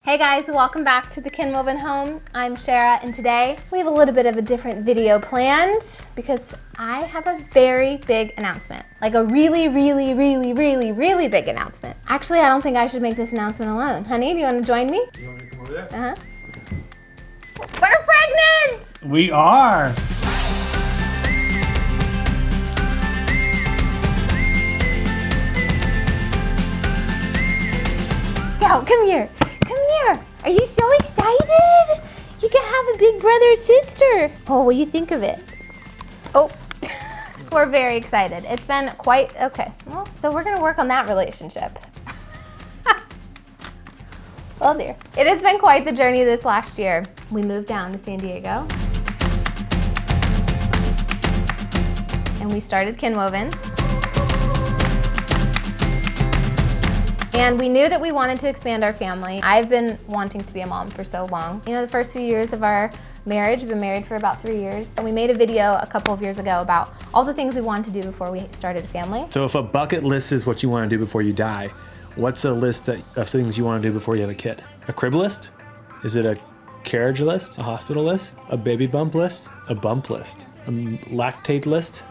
Hey guys, welcome back to the Kinwoven home. I'm Sharrah, and today we have a little bit of a different video planned because I have a very big announcement. Like a really big announcement. Actually, I don't think I should make this announcement alone. Honey, do you want to join me? You want me to come over there? Uh-huh. We're pregnant! We are! Yo, come here. Are you so excited? You can have a big brother or sister. Oh, what do you think of it? Oh, we're very excited. It's been quite, okay. Well, so we're gonna work on that relationship. Oh dear. It has been quite the journey this last year. We moved down to San Diego. And we started Kinwoven. And we knew that we wanted to expand our family. I've been wanting to be a mom for so long. You know, the first few years of our marriage, we've been married for about 3 years. And we made a video a couple of years ago about all the things we wanted to do before we started a family. So if a bucket list is what you want to do before you die, what's a list of things you want to do before you have a kid? A crib list? Is it a carriage list? A hospital list? A baby bump list? A bump list? A lactate list?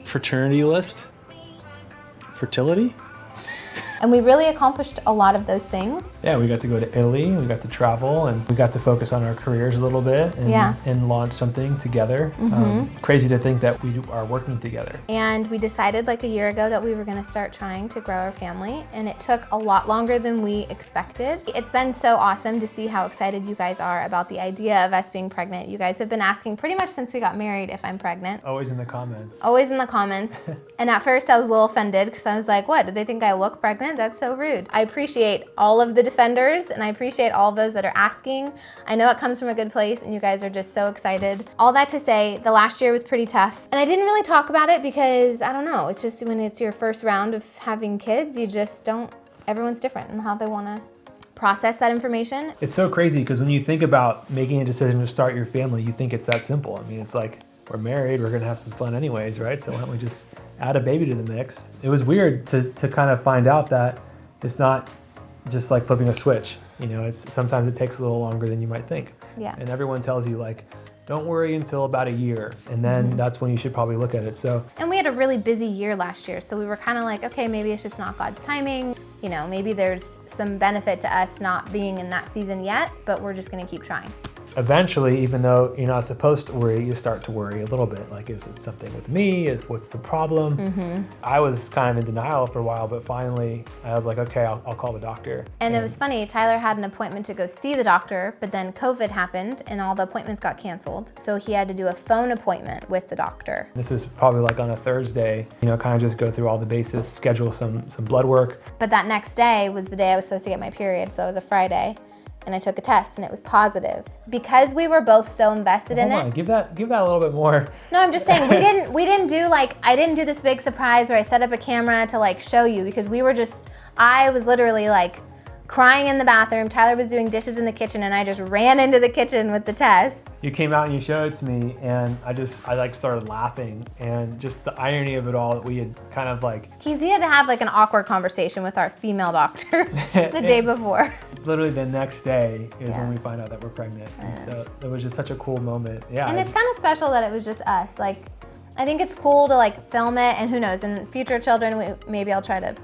Fraternity list? Fertility? And we really accomplished a lot of those things. Yeah, we got to go to Italy, we got to travel, and we got to focus on our careers a little bit and launch something together. Crazy to think that we are working together. And we decided like a year ago that we were gonna start trying to grow our family, and it took a lot longer than we expected. It's been so awesome to see how excited you guys are about the idea of us being pregnant. You guys have been asking pretty much since we got married if I'm pregnant. Always in the comments. Always in the comments. And at first I was a little offended because I was like, what, did they think I look pregnant? That's so rude. I appreciate all of the defenders and I appreciate all of those that are asking. I know it comes from a good place and you guys are just so excited. All that to say, the last year was pretty tough. And I didn't really talk about it because, I don't know, it's just when it's your first round of having kids, you just don't, everyone's different in how they wanna process that information. It's so crazy because when you think about making a decision to start your family, you think it's that simple. I mean, it's like, we're married, we're gonna have some fun anyways, right? So why don't we just add a baby to the mix? It was weird to kind of find out that it's not just like flipping a switch. You know, sometimes it takes a little longer than you might think. Yeah. And everyone tells you like, don't worry until about a year. And then that's when you should probably look at it, so. And we had a really busy year last year. So we were kind of like, okay, maybe it's just not God's timing. You know, maybe there's some benefit to us not being in that season yet, but we're just gonna keep trying. Eventually, even though you're not supposed to worry, you start to worry a little bit. Like, is it something with me? What's the problem? I was kind of in denial for a while, but finally I was like, okay, I'll call the doctor. And it was funny, Tyler had an appointment to go see the doctor, but then COVID happened and all the appointments got canceled. So he had to do a phone appointment with the doctor. This is probably like on a Thursday, you know, kind of just go through all the bases, schedule some blood work. But that next day was the day I was supposed to get my period, so it was a Friday. And I took a test and it was positive. Because we were both so invested in it. Give that a little bit more. No, I'm just saying, we didn't do like, I didn't do this big surprise where I set up a camera to like show you because I was literally like crying in the bathroom. Tyler was doing dishes in the kitchen and I just ran into the kitchen with the test. You came out and you showed it to me and I like started laughing and just the irony of it all that we had kind of like. He had to have like an awkward conversation with our female doctor the day before. Literally the next day is when we find out that we're pregnant. And so it was just such a cool moment. Yeah. And it's kind of special that it was just us. Like, I think it's cool to like film it and who knows, in future children, maybe I'll try to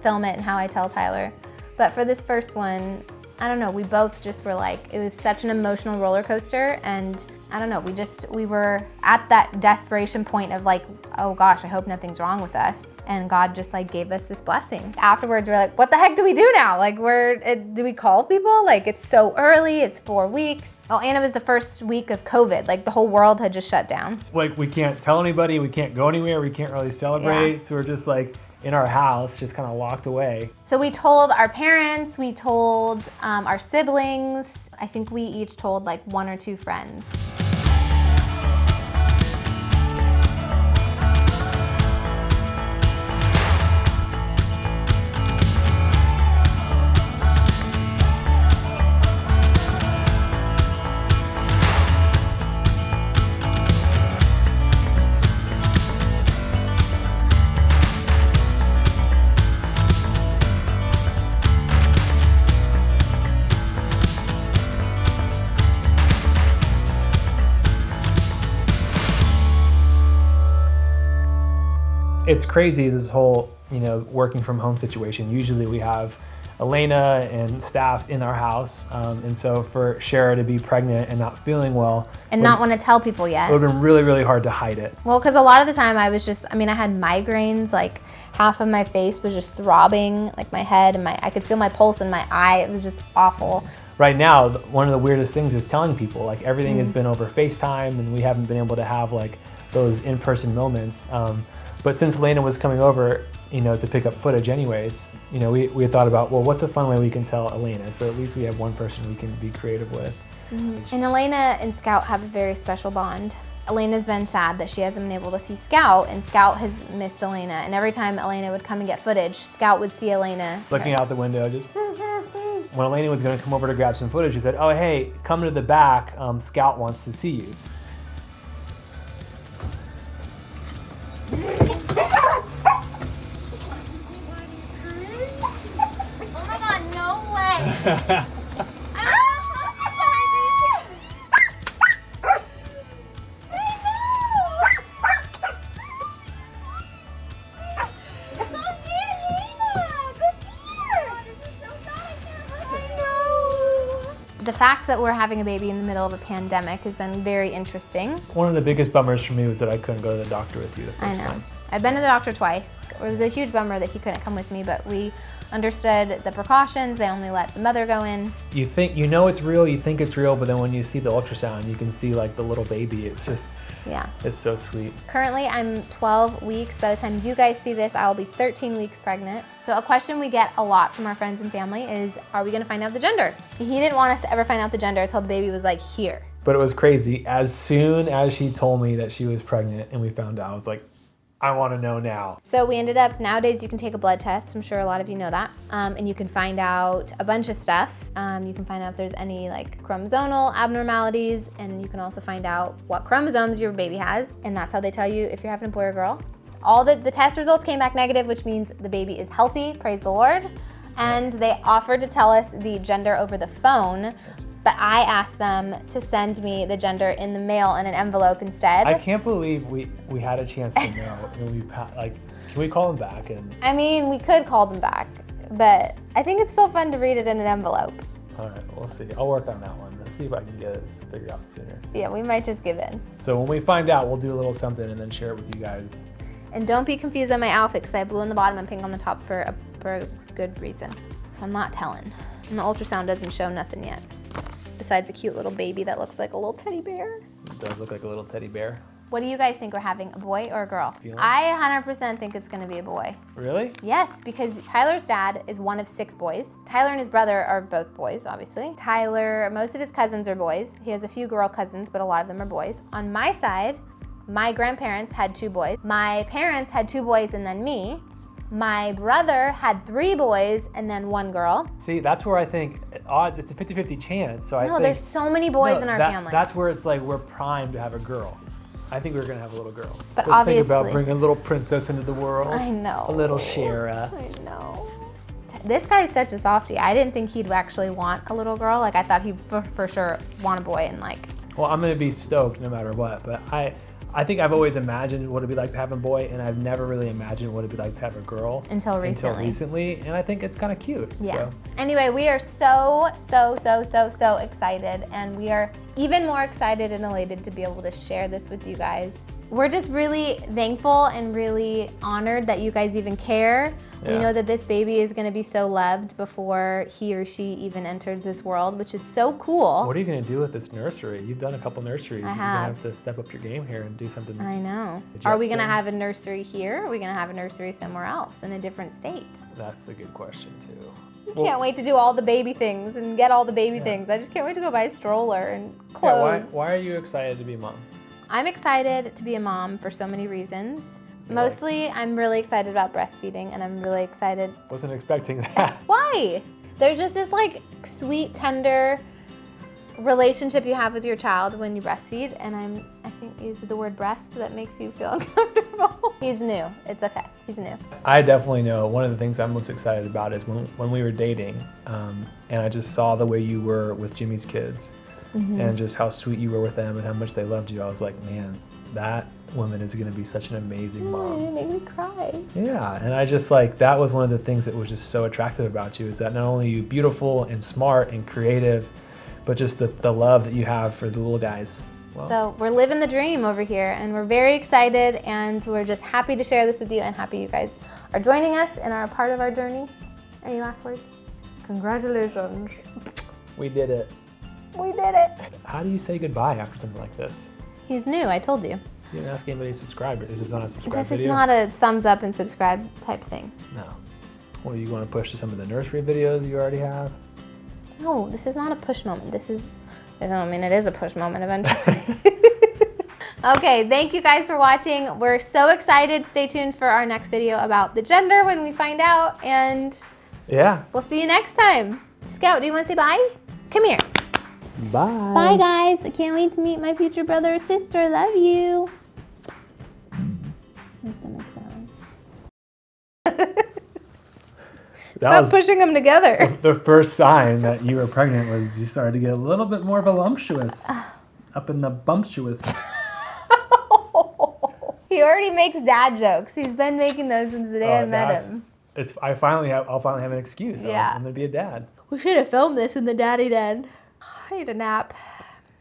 film it and how I tell Tyler. But for this first one, I don't know, we both just were like, it was such an emotional roller coaster and I don't know, we were at that desperation point of like, oh gosh, I hope nothing's wrong with us. And God just like gave us this blessing. Afterwards, we're like, what the heck do we do now? Like do we call people? Like it's so early, it's 4 weeks. Oh, and it was the first week of COVID. Like the whole world had just shut down. Like we can't tell anybody, we can't go anywhere, we can't really celebrate. Yeah. So we're just like, in our house, just kind of locked away. So we told our parents, we told our siblings. I think we each told like 1 or 2 friends. it's crazy, this whole, working from home situation. Usually we have Elena and staff in our house. And so for Sharrah to be pregnant and not feeling well. And not want to tell people yet. It would have been really, really hard to hide it. Well, because a lot of the time I had migraines, like half of my face was just throbbing, like my head and I could feel my pulse in my eye. It was just awful. Right now, one of the weirdest things is telling people, like everything has been over FaceTime and we haven't been able to have like those in-person moments. But since Elena was coming over, to pick up footage anyways, we had thought about, well, what's a fun way we can tell Elena? So at least we have one person we can be creative with. And Elena and Scout have a very special bond. Elena's been sad that she hasn't been able to see Scout, and Scout has missed Elena. And every time Elena would come and get footage, Scout would see Elena. Looking out the window, just when Elena was going to come over to grab some footage, she said, "Oh, hey, come to the back. Scout wants to see you." Oh my God, no way! The fact that we're having a baby in the middle of a pandemic has been very interesting. One of the biggest bummers for me was that I couldn't go to the doctor with you the first time. I've been to the doctor twice. It was a huge bummer that he couldn't come with me, but we understood the precautions. They only let the mother go in. You think, it's real, you think it's real, but then when you see the ultrasound, you can see like the little baby. It's just, it's so sweet. Currently, I'm 12 weeks. By the time you guys see this, I'll be 13 weeks pregnant. So a question we get a lot from our friends and family is, are we gonna find out the gender? He didn't want us to ever find out the gender until the baby was like here. But it was crazy. As soon as she told me that she was pregnant and we found out, I was like, I want to know now. So we ended up, nowadays you can take a blood test. I'm sure a lot of you know that. And you can find out a bunch of stuff. You can find out if there's any like chromosomal abnormalities, and you can also find out what chromosomes your baby has. And that's how they tell you if you're having a boy or girl. All the test results came back negative, which means the baby is healthy, praise the Lord. And they offered to tell us the gender over the phone, but I asked them to send me the gender in the mail in an envelope instead. I can't believe we had a chance to know. And can we call them back? I mean, we could call them back, but I think it's still fun to read it in an envelope. All right, we'll see. I'll work on that one. Let's see if I can get it figured out sooner. Yeah, we might just give in. So when we find out, we'll do a little something and then share it with you guys. And don't be confused by my outfit, because I have blue on the bottom and pink on the top for a good reason. Because I'm not telling. And the ultrasound doesn't show nothing yet, besides a cute little baby that looks like a little teddy bear. It does look like a little teddy bear. What do you guys think we're having, a boy or a girl? I 100% think it's gonna be a boy. Really? Yes, because Tyler's dad is one of 6 boys. Tyler and his brother are both boys, obviously. Tyler, most of his cousins are boys. He has a few girl cousins, but a lot of them are boys. On my side, my grandparents had 2 boys. My parents had 2 boys and then me. My brother had 3 boys and then 1 girl. See, that's where I think odds, it's a 50-50 chance. So I think there's so many boys in our family. That's where it's like we're primed to have a girl. I think we're gonna have a little girl. But obviously, think about bringing a little princess into the world. I know. A little Sharrah. I know. This guy is such a softie. I didn't think he'd actually want a little girl. Like I thought he'd for sure want a boy and like. Well, I'm gonna be stoked no matter what, but I think I've always imagined what it'd be like to have a boy, and I've never really imagined what it'd be like to have a girl. Until recently. And I think it's kind of cute. Yeah. So. Anyway, we are so excited, and we are even more excited and elated to be able to share this with you guys. We're just really thankful and really honored that you guys even care. Yeah. We know that this baby is gonna be so loved before he or she even enters this world, which is so cool. What are you gonna do with this nursery? You've done a couple nurseries. I have. You're gonna have to step up your game here and do something. I know. Are we gonna have a nursery here? Or are we gonna have a nursery somewhere else in a different state? That's a good question too. I can't wait to do all the baby things and get all the baby things. I just can't wait to go buy a stroller and clothes. Yeah, why are you excited to be mom? I'm excited to be a mom for so many reasons. Mostly, I'm really excited about breastfeeding, and I'm really excited. Wasn't expecting that. Why? There's just this like sweet, tender relationship you have with your child when you breastfeed, and I think is the word breast that makes you feel uncomfortable. He's new. It's okay. He's new. I definitely know one of the things I'm most excited about is when we were dating, and I just saw the way you were with Jimmy's kids. Mm-hmm. And just how sweet you were with them and how much they loved you. I was like, man, woman is going to be such an amazing mom. It made me cry. Yeah, and I just like, that was one of the things that was just so attractive about you, is that not only are you beautiful and smart and creative, but just the love that you have for the little guys. Well, So we're living the dream over here, and we're very excited, and we're just happy to share this with you, and happy you guys are joining us and are a part of our journey. Any last words? Congratulations. we did it. We did it. How do you say goodbye after something like this? He's new, I told you. You didn't ask anybody to subscribe. Is this not a subscribe This video? is not a thumbs up and subscribe type thing. No. Well, you want to push to some of the nursery videos you already have? No, this is not a push moment. This is, I mean, it is a push moment eventually. Okay, thank you guys for watching. We're so excited. Stay tuned for our next video about the gender when we find out, and Yeah. we'll see you next time. Scout, do you want to say bye? Come here. Bye. Bye, guys. I can't wait to meet my future brother or sister. Love you. That Stop was pushing them together. the first sign that you were pregnant, was you started to get a little bit more voluptuous. Up in the bumptuous. He already makes dad jokes. He's been making those since the day I met him. I'll finally have an excuse. Yeah. I'm gonna be a dad. We should have filmed this in the daddy den. I need a nap.